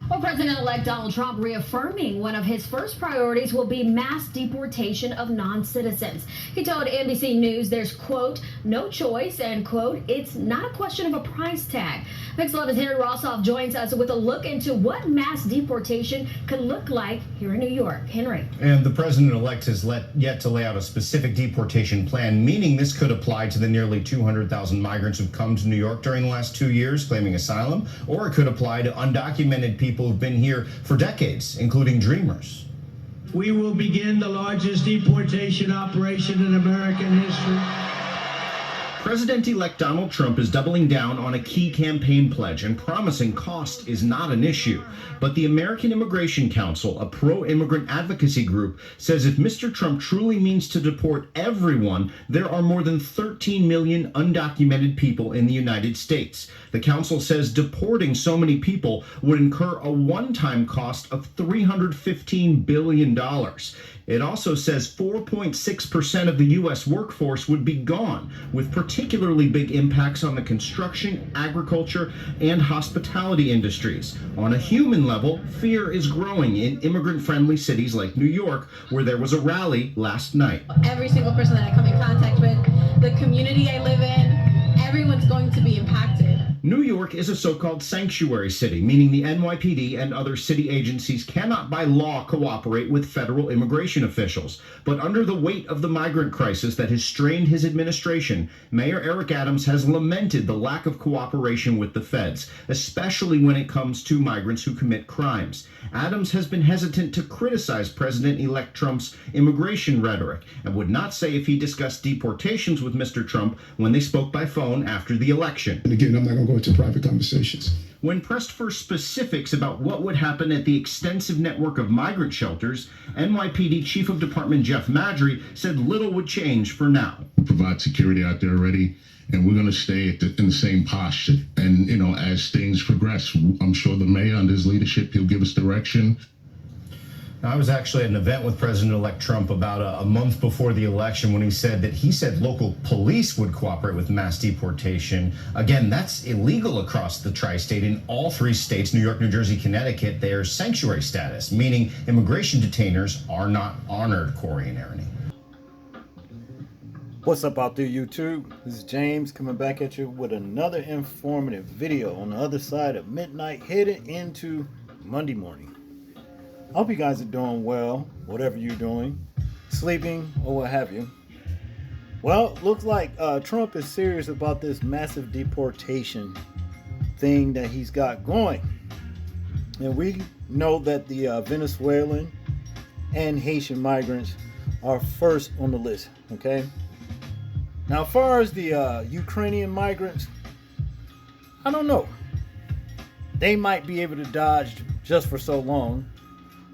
Well, President-elect Donald Trump reaffirming one of his first priorities will be mass deportation of non-citizens. He told NBC News there's, quote, no choice, and, quote, it's not a question of a price tag. Next 11's Henry Rossoff joins us with a look into what mass deportation could look like here in New York. Henry. And the president-elect has yet to lay out a specific deportation plan, meaning this could apply to the nearly 200,000 migrants who've come to New York during the last 2 years claiming asylum, or it could apply to undocumented people who've been here for decades, including dreamers. We will begin the largest deportation operation in American history. President-elect Donald Trump is doubling down on a key campaign pledge and promising cost is not an issue. But the American Immigration Council, a pro-immigrant advocacy group, says if Mr. Trump truly means to deport everyone, there are more than 13 million undocumented people in the United States. The council says deporting so many people would incur a one-time cost of $315 billion. It also says 4.6% of the U.S. workforce would be gone, with particularly big impacts on the construction, agriculture, and hospitality industries. On a human level, fear is growing in immigrant-friendly cities like New York, where there was a rally last night. Every single person that I come in contact with, the community I live in, everyone's going to be impacted. New York is a so-called sanctuary city, meaning the NYPD and other city agencies cannot by law cooperate with federal immigration officials. But under the weight of the migrant crisis that has strained his administration, Mayor Eric Adams has lamented the lack of cooperation with the feds, especially when it comes to migrants who commit crimes. Adams has been hesitant to criticize President-elect Trump's immigration rhetoric and would not say if he discussed deportations with Mr. Trump when they spoke by phone after the election. And again, I'm not going to go into private conversations. When pressed for specifics about what would happen at the extensive network of migrant shelters, NYPD Chief of Department Jeff Madry said little would change for now. We provide security out there already, and we're going to stay in the same posture. And, you know, as things progress, I'm sure the mayor, under his leadership, he'll give us direction. I was actually at an event with President-elect Trump about a month before the election when he said local police would cooperate with mass deportation. Again, that's illegal across the tri-state. In all three states, New York, New Jersey, Connecticut, there's sanctuary status, meaning immigration detainers are not honored, Corey and Ernie. What's up out there, YouTube? This is James coming back at you with another informative video on the other side of midnight, headed into Monday morning. I hope you guys are doing well, whatever you're doing, sleeping or what have you. Well, looks like Trump is serious about this massive deportation thing that he's got going. And we know that the Venezuelan and Haitian migrants are first on the list, okay? Now, as far as the Ukrainian migrants, I don't know. They might be able to dodge just for so long.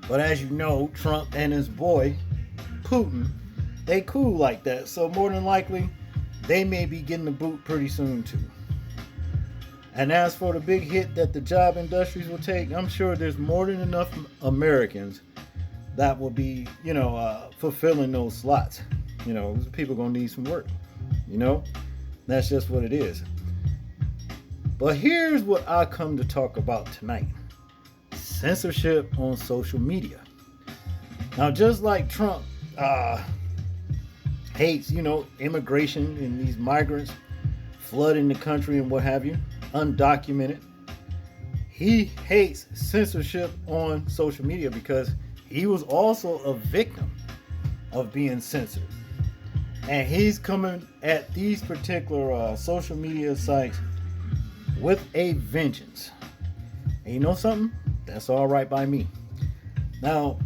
But as you know, Trump and his boy, Putin, they cool like that. So more than likely, they may be getting the boot pretty soon too. And as for the big hit that the job industries will take, I'm sure there's more than enough Americans that will be, fulfilling those slots. People gonna need some work. That's just what it is. But here's what I come to talk about tonight. Censorship on social media. Now, just like Trump hates, immigration and these migrants flooding the country and what have you, undocumented, he hates censorship on social media because he was also a victim of being censored. And he's coming at these particular social media sites with a vengeance. And you know something? That's all right by me. Now,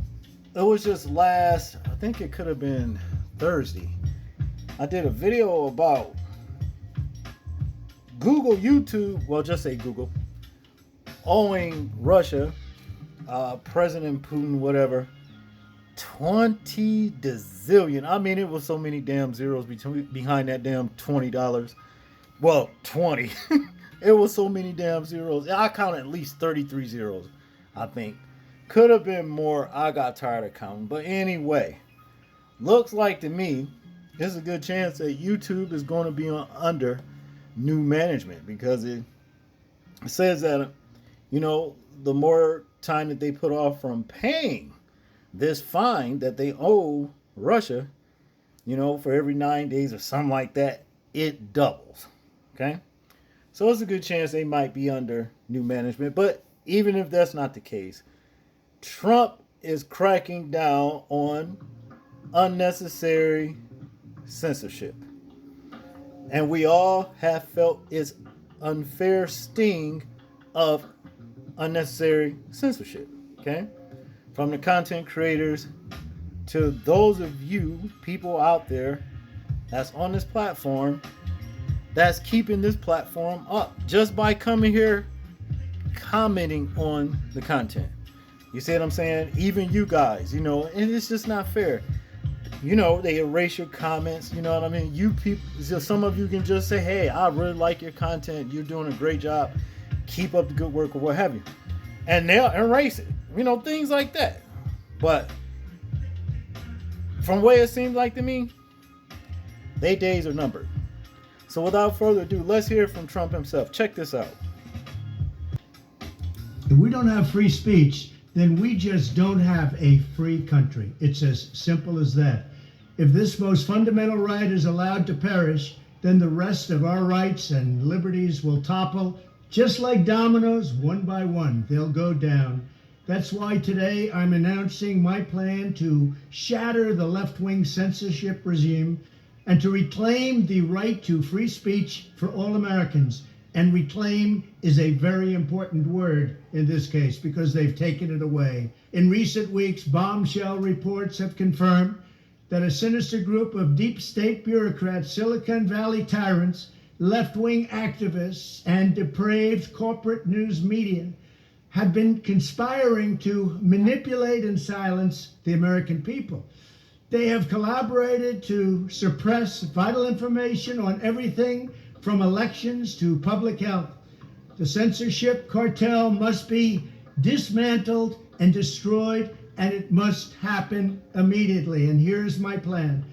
it was just I think it could have been Thursday. I did a video about just say Google, owing Russia, President Putin, whatever, 20 zillion. I mean, it was so many damn zeros behind that damn $20. Well, 20. It was so many damn zeros. I counted at least 33 zeros, I think. Could have been more. I got tired of counting. But anyway, looks like to me, there's a good chance that YouTube is going to be under new management because it says that, the more time that they put off from paying this fine that they owe Russia, for every 9 days or something like that, it doubles. Okay? So it's a good chance they might be under new management. But even if that's not the case, Trump is cracking down on unnecessary censorship. And we all have felt its unfair sting of unnecessary censorship. Okay? From the content creators to those of you, people out there that's on this platform, that's keeping this platform up just by coming here commenting on the content. You see what I'm saying? Even you guys, and it's just not fair. They erase your comments, you know what I mean? You people, some of you can just say, hey, I really like your content. You're doing a great job. Keep up the good work or what have you. And they'll erase it, things like that. But from what it seems like to me, their days are numbered. So without further ado, let's hear from Trump himself. Check this out. If we don't have free speech, then we just don't have a free country. It's as simple as that. If this most fundamental right is allowed to perish, then the rest of our rights and liberties will topple, just like dominoes, one by one. They'll go down. That's why today I'm announcing my plan to shatter the left-wing censorship regime and to reclaim the right to free speech for all Americans. And reclaim is a very important word in this case because they've taken it away. In recent weeks, bombshell reports have confirmed that a sinister group of deep state bureaucrats, Silicon Valley tyrants, left-wing activists, and depraved corporate news media have been conspiring to manipulate and silence the American people. They have collaborated to suppress vital information on everything from elections to public health. The censorship cartel must be dismantled and destroyed, and it must happen immediately. And here's my plan.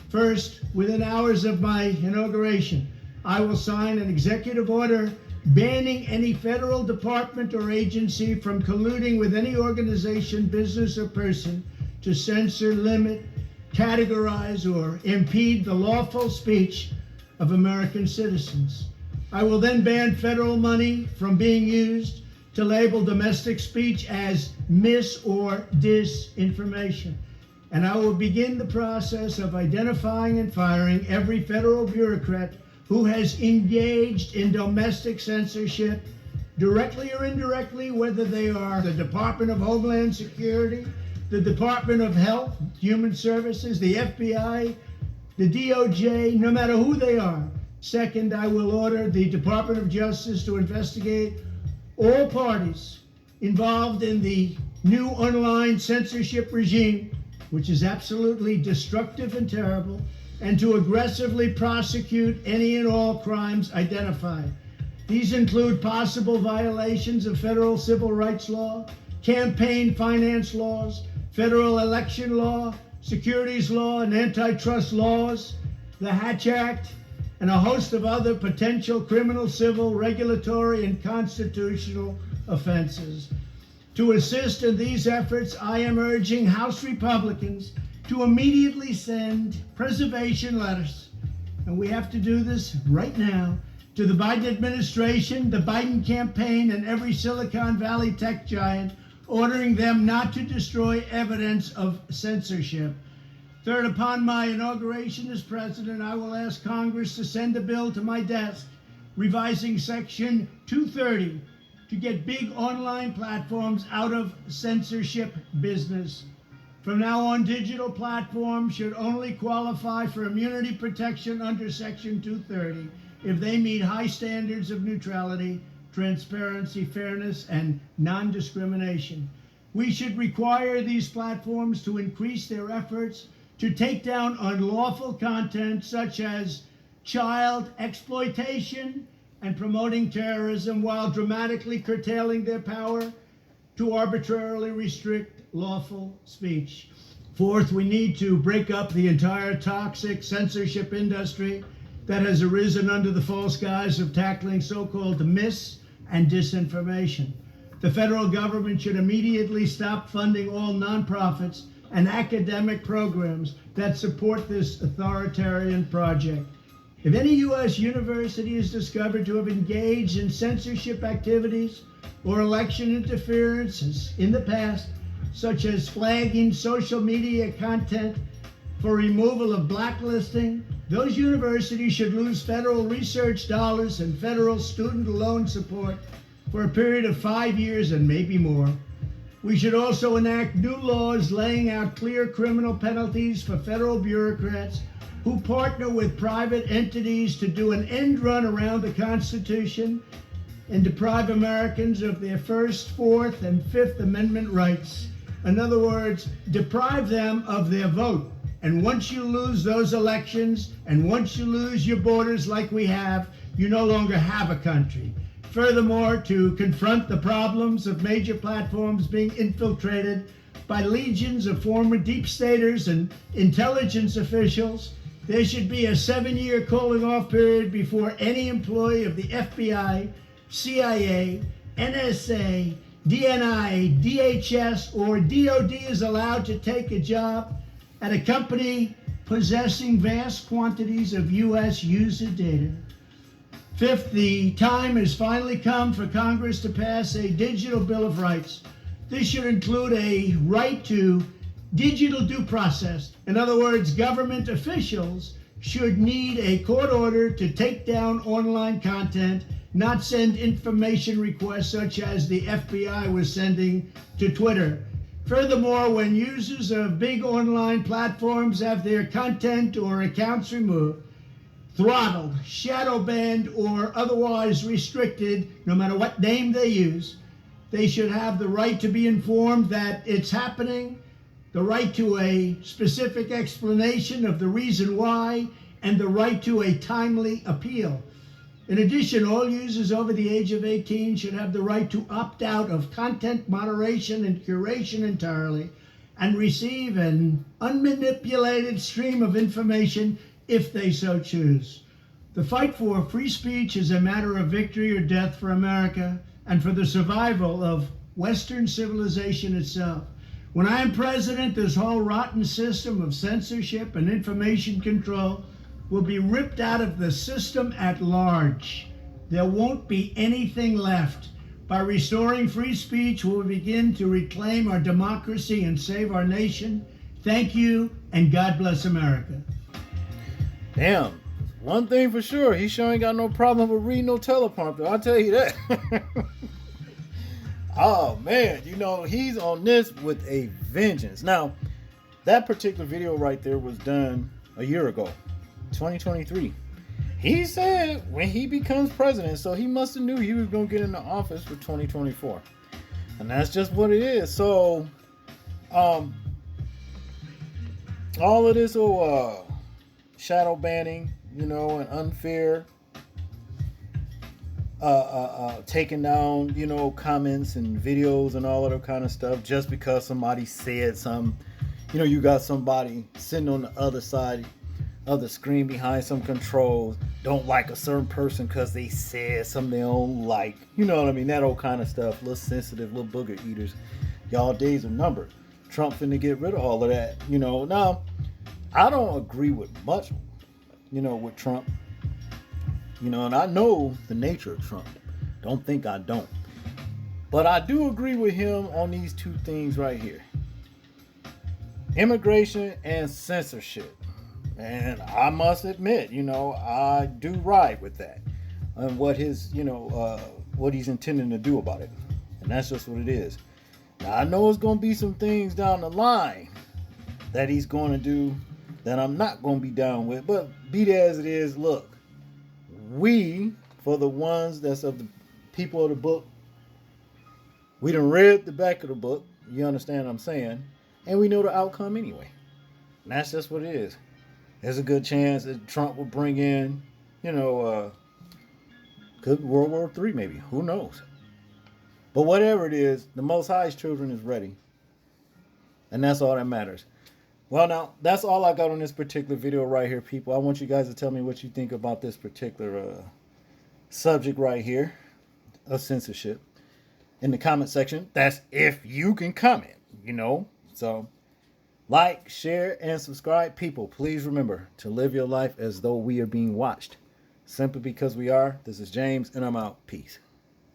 First, within hours of my inauguration, I will sign an executive order banning any federal department or agency from colluding with any organization, business, or person to censor, limit, categorize, or impede the lawful speech of American citizens. I will then ban federal money from being used to label domestic speech as mis or disinformation. And I will begin the process of identifying and firing every federal bureaucrat who has engaged in domestic censorship, directly or indirectly, whether they are the Department of Homeland Security, the Department of Health, Human Services, the FBI, the DOJ, no matter who they are. Second, I will order the Department of Justice to investigate all parties involved in the new online censorship regime, which is absolutely destructive and terrible, and to aggressively prosecute any and all crimes identified. These include possible violations of federal civil rights law, campaign finance laws, federal election law, securities law, and antitrust laws, the Hatch Act, and a host of other potential criminal, civil, regulatory, and constitutional offenses. To assist in these efforts, I am urging House Republicans to immediately send preservation letters, and we have to do this right now, to the Biden administration, the Biden campaign, and every Silicon Valley tech giant, ordering them not to destroy evidence of censorship. Third, upon my inauguration as president, I will ask Congress to send a bill to my desk revising Section 230 to get big online platforms out of censorship business. From now on, digital platforms should only qualify for immunity protection under Section 230 if they meet high standards of neutrality, transparency, fairness, and non-discrimination. We should require these platforms to increase their efforts to take down unlawful content such as child exploitation and promoting terrorism, while dramatically curtailing their power to arbitrarily restrict lawful speech. Fourth, we need to break up the entire toxic censorship industry that has arisen under the false guise of tackling so-called mis- and disinformation. The federal government should immediately stop funding all nonprofits and academic programs that support this authoritarian project. If any U.S. university is discovered to have engaged in censorship activities or election interferences in the past, such as flagging social media content for removal of blacklisting, those universities should lose federal research dollars and federal student loan support for a period of 5 years and maybe more. We should also enact new laws laying out clear criminal penalties for federal bureaucrats who partner with private entities to do an end run around the Constitution and deprive Americans of their First, Fourth, and Fifth Amendment rights. In other words, deprive them of their vote. And once you lose those elections, and once you lose your borders like we have, you no longer have a country. Furthermore, to confront the problems of major platforms being infiltrated by legions of former deep staters and intelligence officials, there should be a 7-year cooling off period before any employee of the FBI, CIA, NSA, DNI, DHS, or DOD is allowed to take a job at a company possessing vast quantities of U.S. user data. Fifth, the time has finally come for Congress to pass a digital Bill of Rights. This should include a right to digital due process. In other words, government officials should need a court order to take down online content, not send information requests such as the FBI was sending to Twitter. Furthermore, when users of big online platforms have their content or accounts removed, throttled, shadow banned, or otherwise restricted, no matter what name they use, they should have the right to be informed that it's happening, the right to a specific explanation of the reason why, and the right to a timely appeal. In addition, all users over the age of 18 should have the right to opt out of content moderation and curation entirely and receive an unmanipulated stream of information if they so choose. The fight for free speech is a matter of victory or death for America and for the survival of Western civilization itself. When I am president, this whole rotten system of censorship and information control will be ripped out of the system at large. There won't be anything left. By restoring free speech, we'll begin to reclaim our democracy and save our nation. Thank you, and God bless America. Damn, one thing for sure, he sure ain't got no problem with reading no teleprompter, I'll tell you that. Oh man, you know, he's on this with a vengeance. Now, that particular video right there was done a year ago, 2023. He said when he becomes president, so he must have knew he was going to get into office for 2024. And that's just what it is. So, all of this shadow banning, you know, and unfair taking down, you know, comments and videos and all of that kind of stuff just because somebody said something. You know, you got somebody sitting on the other side of the screen behind some controls, don't like a certain person because they said something they don't like. You know what I mean? That old kind of stuff. Little sensitive, little booger eaters. Y'all days are numbered. Trump finna get rid of all of that. You know, now, I don't agree with much, you know, with Trump. You know, and I know the nature of Trump. Don't think I don't. But I do agree with him on these two things right here. Immigration and censorship. And I must admit, you know, I do ride with that. And what his, you know, what he's intending to do about it. And that's just what it is. Now, I know it's going to be some things down the line that he's going to do that I'm not going to be down with. But be that as it is, look. We, for the ones that's of the people of the book, we done read the back of the book. You understand what I'm saying? And we know the outcome anyway. And that's just what it is. There's a good chance that Trump will bring in, you know, could World War III maybe. Who knows? But whatever it is, the Most High's children is ready. And that's all that matters. Well, now, that's all I got on this particular video right here, people. I want you guys to tell me what you think about this particular subject right here of censorship. in the comment section. That's if you can comment, So like, share, and subscribe. People, please remember to live your life as though we are being watched. Simply because we are. This is James, and I'm out. Peace.